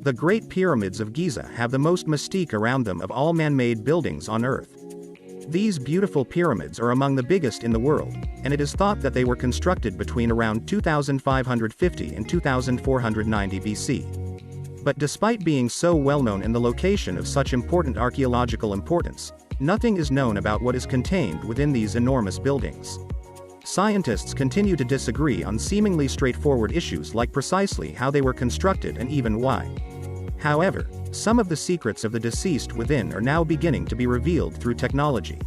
The Great Pyramids of Giza have the most mystique around them of all man-made buildings on Earth. These beautiful pyramids are among the biggest in the world, and it is thought that they were constructed between around 2550 and 2490 BC. But despite being so well known in the location of such important archaeological importance, nothing is known about what is contained within these enormous buildings. Scientists continue to disagree on seemingly straightforward issues like precisely how they were constructed and even why. However, some of the secrets of the deceased within are now beginning to be revealed through technology.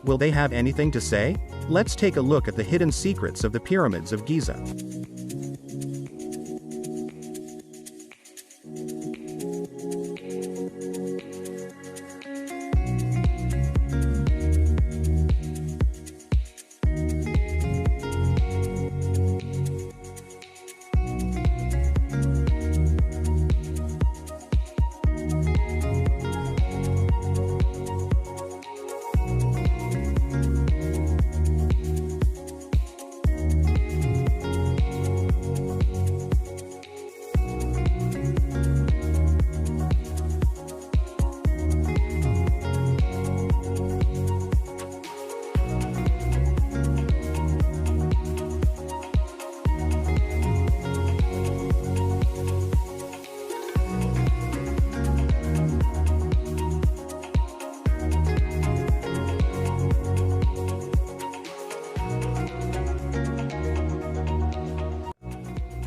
Will they have anything to say? Let's take a look at the hidden secrets of the Pyramids of Giza.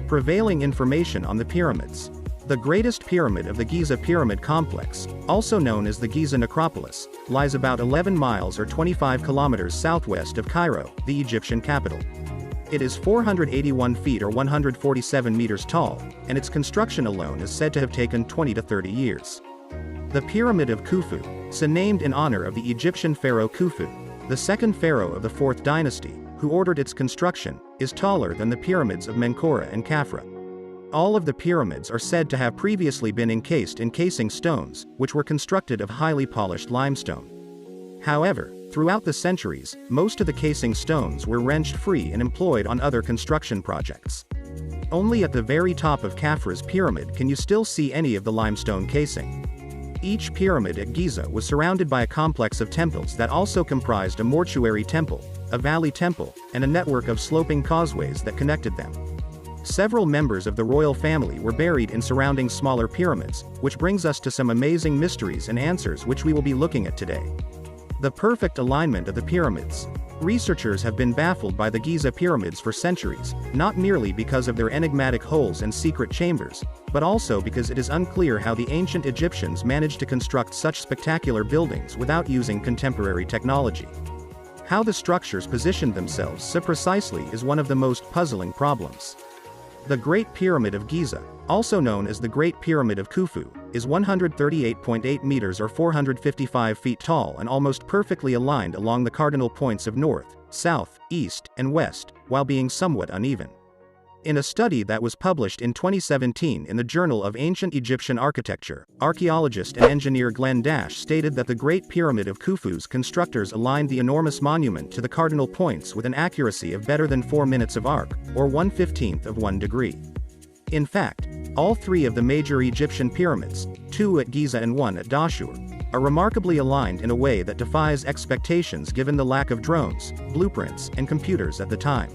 Prevailing information on the pyramids. The greatest pyramid of the Giza Pyramid Complex, also known as the Giza Necropolis, lies about 11 miles or 25 kilometers southwest of Cairo, the Egyptian capital. It is 481 feet or 147 meters tall, and its construction alone is said to have taken 20 to 30 years. The Pyramid of Khufu, so named in honor of the Egyptian pharaoh Khufu, the second pharaoh of the 4th dynasty, who ordered its construction, is taller than the pyramids of Menkaure and Khafra. All of the pyramids are said to have previously been encased in casing stones, which were constructed of highly polished limestone. However, throughout the centuries, most of the casing stones were wrenched free and employed on other construction projects. Only at the very top of Khafra's pyramid can you still see any of the limestone casing. Each pyramid at Giza was surrounded by a complex of temples that also comprised a mortuary temple, a valley temple, and a network of sloping causeways that connected them. Several members of the royal family were buried in surrounding smaller pyramids, which brings us to some amazing mysteries and answers which we will be looking at today. The perfect alignment of the pyramids. Researchers have been baffled by the Giza pyramids for centuries, not merely because of their enigmatic holes and secret chambers, but also because it is unclear how the ancient Egyptians managed to construct such spectacular buildings without using contemporary technology. How the structures positioned themselves so precisely is one of the most puzzling problems. The Great Pyramid of Giza, also known as the Great Pyramid of Khufu, is 138.8 meters or 455 feet tall and almost perfectly aligned along the cardinal points of north, south, east, and west, while being somewhat uneven. In a study that was published in 2017 in the Journal of Ancient Egyptian Architecture, archaeologist and engineer Glenn Dash stated that the Great Pyramid of Khufu's constructors aligned the enormous monument to the cardinal points with an accuracy of better than 4 minutes of arc, or 1/15 of 1 degree. In fact, all three of the major Egyptian pyramids, 2 at Giza and 1 at Dashur, are remarkably aligned in a way that defies expectations given the lack of drones, blueprints, and computers at the time.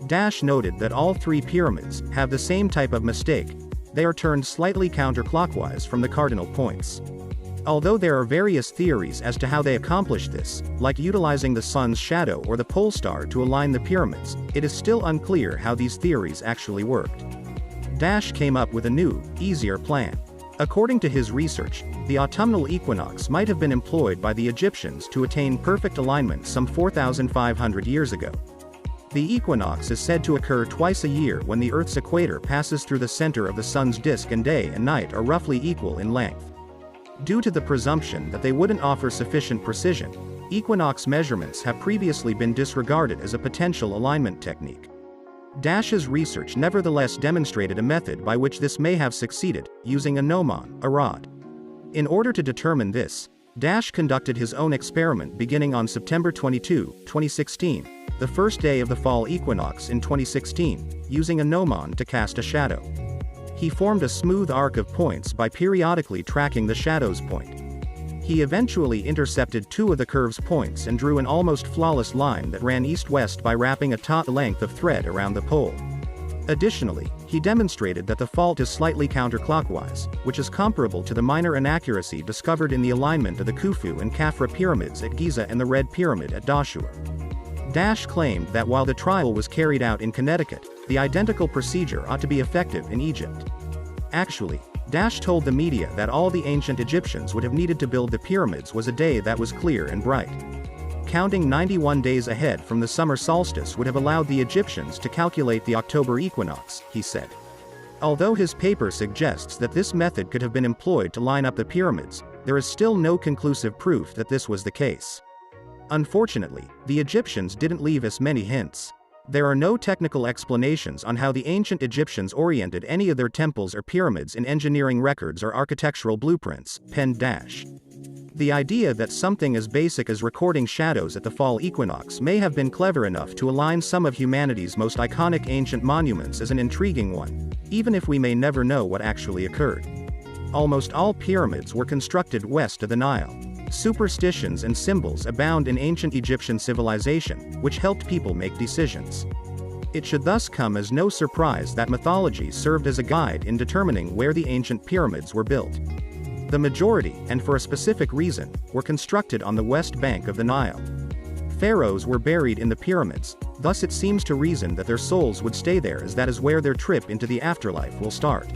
Dash noted that all three pyramids have the same type of mistake. They are turned slightly counterclockwise from the cardinal points. Although there are various theories as to how they accomplished this, like utilizing the sun's shadow or the pole star to align the pyramids, it is still unclear how these theories actually worked. Dash came up with a new, easier plan. According to his research, the autumnal equinox might have been employed by the Egyptians to attain perfect alignment some 4,500 years ago. The equinox is said to occur twice a year when the Earth's equator passes through the center of the sun's disk and day and night are roughly equal in length. Due to the presumption that they wouldn't offer sufficient precision, equinox measurements have previously been disregarded as a potential alignment technique. Dash's research nevertheless demonstrated a method by which this may have succeeded, using a gnomon, a rod. In order to determine this, Dash conducted his own experiment beginning on September 22, 2016, the first day of the fall equinox in 2016, using a gnomon to cast a shadow. He formed a smooth arc of points by periodically tracking the shadow's point. He eventually intercepted 2 of the curve's points and drew an almost flawless line that ran east-west by wrapping a taut length of thread around the pole. Additionally, he demonstrated that the fault is slightly counterclockwise, which is comparable to the minor inaccuracy discovered in the alignment of the Khufu and Khafra pyramids at Giza and the Red Pyramid at Dashur. Dash claimed that while the trial was carried out in Connecticut, the identical procedure ought to be effective in Egypt. Actually, Dash told the media that all the ancient Egyptians would have needed to build the pyramids was a day that was clear and bright. Counting 91 days ahead from the summer solstice would have allowed the Egyptians to calculate the October equinox, he said. Although his paper suggests that this method could have been employed to line up the pyramids, there is still no conclusive proof that this was the case. Unfortunately, the Egyptians didn't leave us many hints. There are no technical explanations on how the ancient Egyptians oriented any of their temples or pyramids in engineering records or architectural blueprints, penned Dash. The idea that something as basic as recording shadows at the fall equinox may have been clever enough to align some of humanity's most iconic ancient monuments is an intriguing one, even if we may never know what actually occurred. Almost all pyramids were constructed west of the Nile. Superstitions and symbols abound in ancient Egyptian civilization, which helped people make decisions. It should thus come as no surprise that mythology served as a guide in determining where the ancient pyramids were built. The majority, and for a specific reason, were constructed on the west bank of the Nile. Pharaohs were buried in the pyramids, thus it seems to reason that their souls would stay there, as that is where their trip into the afterlife will start.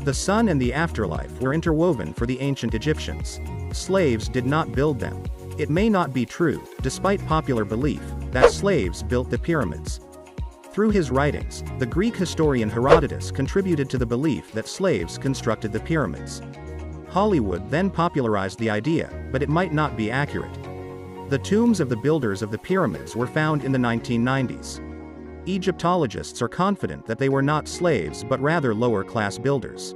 The sun and the afterlife were interwoven for the ancient Egyptians. Slaves did not build them. It may not be true, despite popular belief, that slaves built the pyramids. Through his writings, the Greek historian Herodotus contributed to the belief that slaves constructed the pyramids. Hollywood then popularized the idea, but it might not be accurate. The tombs of the builders of the pyramids were found in the 1990s. Egyptologists are confident that they were not slaves but rather lower-class builders.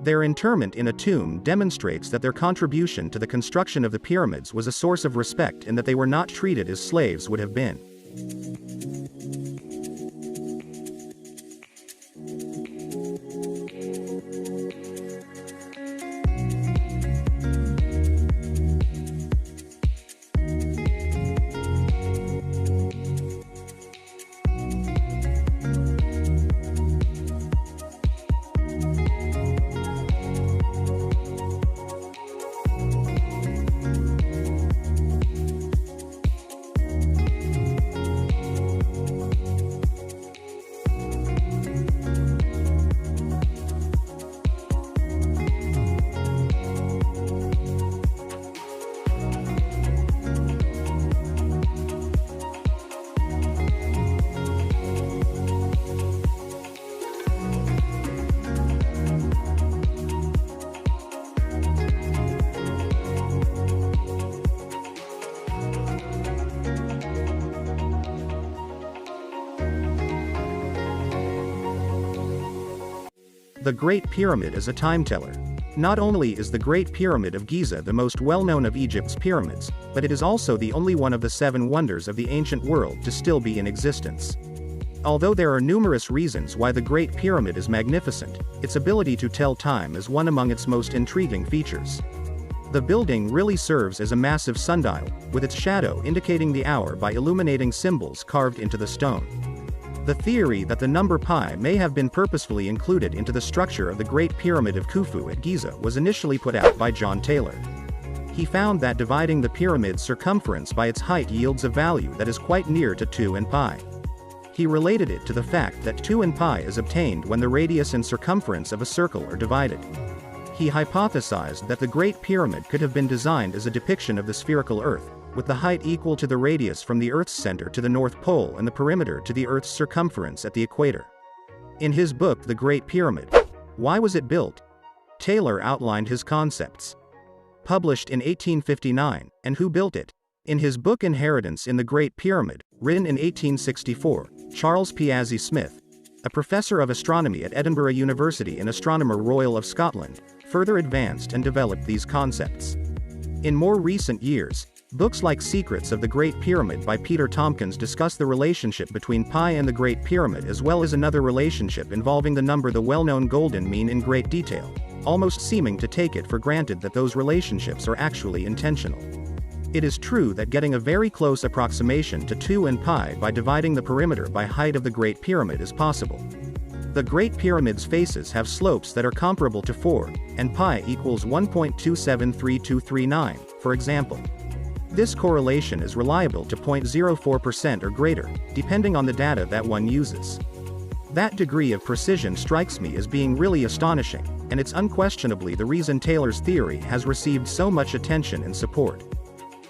Their interment in a tomb demonstrates that their contribution to the construction of the pyramids was a source of respect and that they were not treated as slaves would have been. The Great Pyramid is a time teller. Not only is the Great Pyramid of Giza the most well-known of Egypt's pyramids, but it is also the only one of the 7 wonders of the ancient world to still be in existence. Although there are numerous reasons why the Great Pyramid is magnificent, its ability to tell time is one among its most intriguing features. The building really serves as a massive sundial, with its shadow indicating the hour by illuminating symbols carved into the stone. The theory that the number pi may have been purposefully included into the structure of the Great Pyramid of Khufu at Giza was initially put out by John Taylor. He found that dividing the pyramid's circumference by its height yields a value that is quite near to 2 and pi. He related it to the fact that 2 and pi is obtained when the radius and circumference of a circle are divided. He hypothesized that the Great Pyramid could have been designed as a depiction of the spherical Earth, with the height equal to the radius from the Earth's center to the North Pole and the perimeter to the Earth's circumference at the equator. In his book The Great Pyramid, Why Was It Built?, Taylor outlined his concepts. Published in 1859, and Who Built It? In his book Inheritance in the Great Pyramid, written in 1864, Charles Piazzi Smith, a professor of astronomy at Edinburgh University and Astronomer Royal of Scotland, further advanced and developed these concepts. In more recent years, Books like Secrets of the Great Pyramid by Peter Tompkins discuss the relationship between pi and the Great Pyramid, as well as another relationship involving the number, the well-known golden mean, in great detail, almost seeming to take it for granted that those relationships are actually intentional. It is true that getting a very close approximation to 2 and pi by dividing the perimeter by height of the Great Pyramid is possible. The Great Pyramid's faces have slopes that are comparable to 4, and pi equals 1.273239, for example. This correlation is reliable to 0.04% or greater, depending on the data that one uses. That degree of precision strikes me as being really astonishing, and it's unquestionably the reason Taylor's theory has received so much attention and support.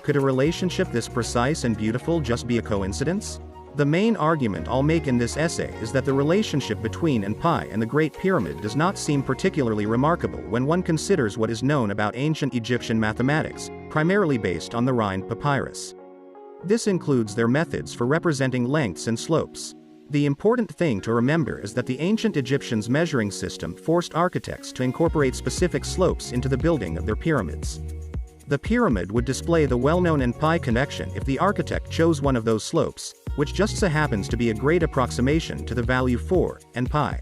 Could a relationship this precise and beautiful just be a coincidence? The main argument I'll make in this essay is that the relationship between pi and the Great Pyramid does not seem particularly remarkable when one considers what is known about ancient Egyptian mathematics, primarily based on the Rhind papyrus. This includes their methods for representing lengths and slopes. The important thing to remember is that the ancient Egyptians' measuring system forced architects to incorporate specific slopes into the building of their pyramids. The pyramid would display the well-known pi connection if the architect chose one of those slopes, which just so happens to be a great approximation to the value 4 and pi.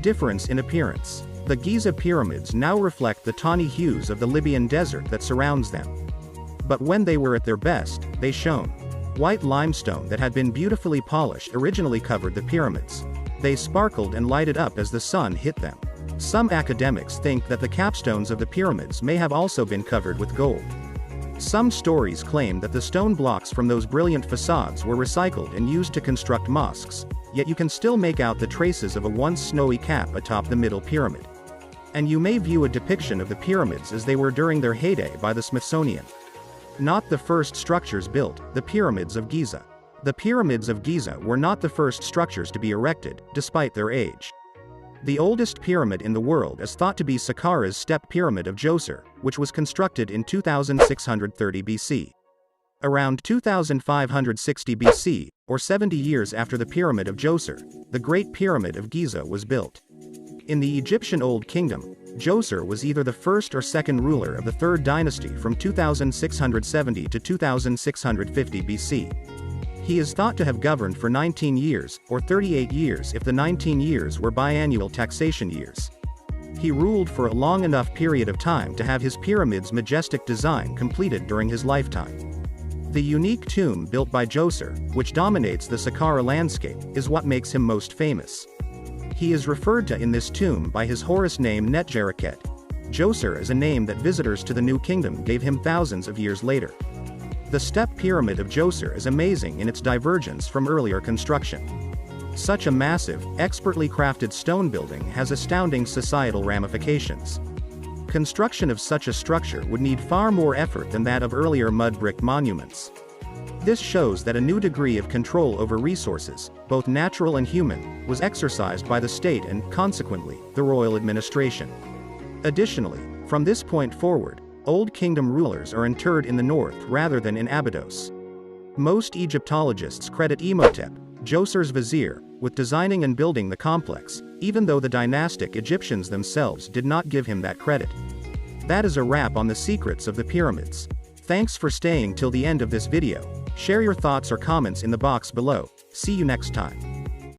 Difference in appearance. The Giza pyramids now reflect the tawny hues of the Libyan desert that surrounds them. But when they were at their best, they shone. White limestone that had been beautifully polished originally covered the pyramids. They sparkled and lighted up as the sun hit them. Some academics think that the capstones of the pyramids may have also been covered with gold. Some stories claim that the stone blocks from those brilliant facades were recycled and used to construct mosques, yet you can still make out the traces of a once snowy cap atop the middle pyramid. And you may view a depiction of the pyramids as they were during their heyday by the Smithsonian. Not the first structures built, the Pyramids of Giza. The Pyramids of Giza were not the first structures to be erected, despite their age. The oldest pyramid in the world is thought to be Saqqara's Step Pyramid of Djoser, which was constructed in 2630 BC. Around 2560 BC, or 70 years after the Pyramid of Djoser, the Great Pyramid of Giza was built. In the Egyptian Old Kingdom, Djoser was either the first or second ruler of the Third Dynasty from 2670 to 2650 BC. He is thought to have governed for 19 years, or 38 years if the 19 years were biannual taxation years. He ruled for a long enough period of time to have his pyramid's majestic design completed during his lifetime. The unique tomb built by Djoser, which dominates the Saqqara landscape, is what makes him most famous. He is referred to in this tomb by his Horus name Netjereket. Djoser is a name that visitors to the New Kingdom gave him thousands of years later. The Step Pyramid of Djoser is amazing in its divergence from earlier construction. Such a massive, expertly crafted stone building has astounding societal ramifications. Construction of such a structure would need far more effort than that of earlier mud-brick monuments. This shows that a new degree of control over resources, both natural and human, was exercised by the state and, consequently, the royal administration. Additionally, from this point forward, Old Kingdom rulers are interred in the north rather than in Abydos. Most Egyptologists credit Imhotep, Djoser's vizier, with designing and building the complex, even though the dynastic Egyptians themselves did not give him that credit. That is a wrap on the secrets of the pyramids. Thanks for staying till the end of this video. Share your thoughts or comments in the box below. See you next time.